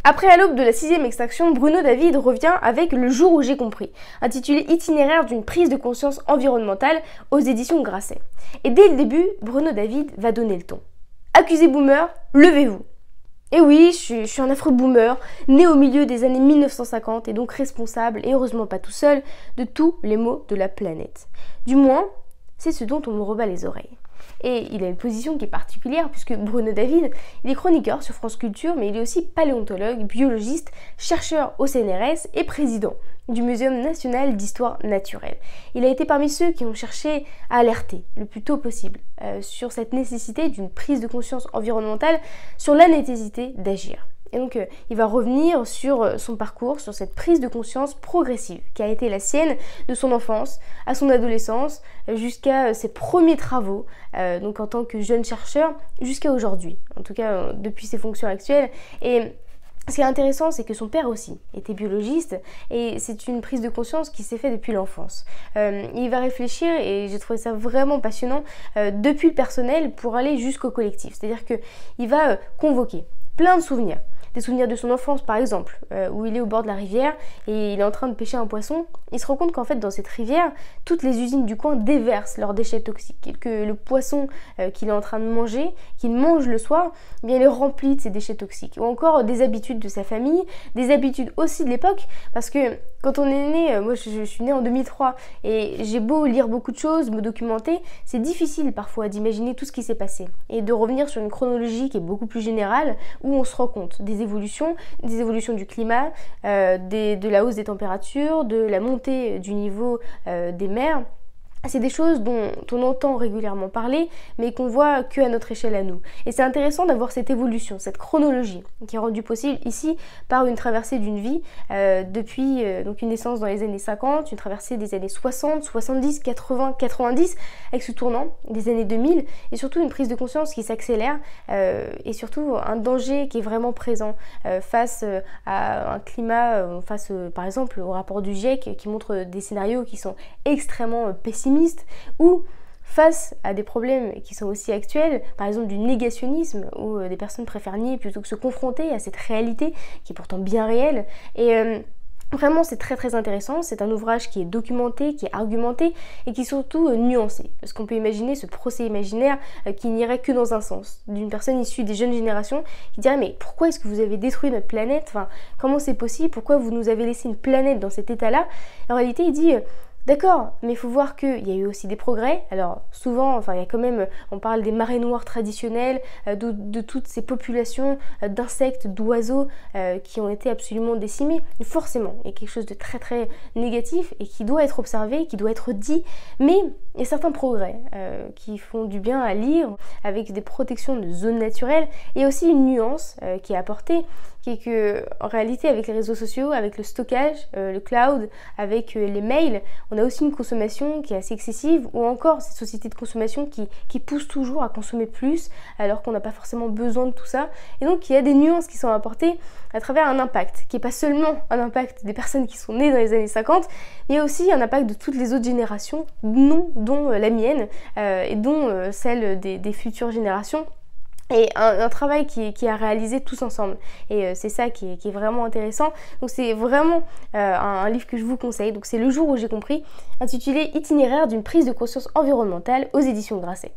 Après à l'aube de la 6e extinction, Bruno David revient avec Le jour où j'ai compris, intitulé Itinéraire d'une prise de conscience environnementale aux éditions Grasset. Et dès le début, Bruno David va donner le ton. Accusés boomer, levez-vous. Et oui, je suis un affreux boomer, né au milieu des années 1950 et donc responsable, et heureusement pas tout seul, de tous les maux de la planète. Du moins, c'est ce dont on me rebat les oreilles. Et il a une position qui est particulière puisque Bruno David, il est chroniqueur sur France Culture, mais il est aussi paléontologue, biologiste, chercheur au CNRS et président du Muséum national d'histoire naturelle. Il a été parmi ceux qui ont cherché à alerter le plus tôt possible sur cette nécessité d'une prise de conscience environnementale, sur la nécessité d'agir. Et donc il va revenir sur son parcours, sur cette prise de conscience progressive qui a été la sienne de son enfance à son adolescence jusqu'à ses premiers travaux, donc en tant que jeune chercheur jusqu'à aujourd'hui, en tout cas depuis ses fonctions actuelles. Et ce qui est intéressant, c'est que son père aussi était biologiste et c'est une prise de conscience qui s'est faite depuis l'enfance. Il va réfléchir, et j'ai trouvé ça vraiment passionnant, depuis le personnel pour aller jusqu'au collectif. C'est-à-dire qu'il va convoquer plein de souvenirs. Des souvenirs de son enfance par exemple, où il est au bord de la rivière et il est en train de pêcher un poisson. Il se rend compte qu'en fait dans cette rivière, toutes les usines du coin déversent leurs déchets toxiques et que le poisson qu'il est en train de manger, qu'il mange le soir, eh bien il est rempli de ces déchets toxiques. Ou encore des habitudes de sa famille, des habitudes aussi de l'époque, parce que quand on est né, moi je suis née en 2003 et j'ai beau lire beaucoup de choses, me documenter, c'est difficile parfois d'imaginer tout ce qui s'est passé et de revenir sur une chronologie qui est beaucoup plus générale où on se rend compte des évolutions du climat, de la hausse des températures, de la montée du niveau des mers. C'est des choses dont on entend régulièrement parler, mais qu'on voit qu'à notre échelle à nous. Et c'est intéressant d'avoir cette évolution, cette chronologie, qui est rendue possible ici par une traversée d'une vie, depuis donc une naissance dans les années 50, une traversée des années 60, 70, 80, 90, avec ce tournant des années 2000, et surtout une prise de conscience qui s'accélère, et surtout un danger qui est vraiment présent face à un climat, face par exemple au rapport du GIEC qui montre des scénarios qui sont extrêmement pessimistes, ou face à des problèmes qui sont aussi actuels, par exemple du négationnisme, où des personnes préfèrent nier plutôt que se confronter à cette réalité qui est pourtant bien réelle. Et vraiment c'est très intéressant, c'est un ouvrage qui est documenté, qui est argumenté et qui est surtout nuancé. Parce qu'on peut imaginer ce procès imaginaire qui n'irait que dans un sens, d'une personne issue des jeunes générations qui dirait mais pourquoi est-ce que vous avez détruit notre planète, enfin comment c'est possible, pourquoi vous nous avez laissé une planète dans cet état-là. En réalité il dit d'accord, mais il faut voir qu'il y a eu aussi des progrès. Alors souvent, il y a quand même, on parle des marées noires traditionnelles, de toutes ces populations d'insectes, d'oiseaux qui ont été absolument décimées. Forcément, il y a quelque chose de très négatif et qui doit être observé, qui doit être dit, mais il y a certains progrès qui font du bien à lire, avec des protections de zones naturelles, et aussi une nuance qui est apportée, qui est que en réalité avec les réseaux sociaux, avec le stockage, le cloud, avec les mails, on a aussi une consommation qui est assez excessive, ou encore cette société de consommation qui pousse toujours à consommer plus alors qu'on n'a pas forcément besoin de tout ça. Et donc il y a des nuances qui sont apportées à travers un impact qui n'est pas seulement un impact des personnes qui sont nées dans les années 50, mais il y a aussi un impact de toutes les autres générations, dont la mienne et dont celle des futures générations. Et un travail qui est à réaliser tous ensemble. Et c'est ça qui est vraiment intéressant. Donc c'est vraiment un livre que je vous conseille. Donc c'est Le jour où j'ai compris, intitulé Itinéraire d'une prise de conscience environnementale aux éditions Grasset.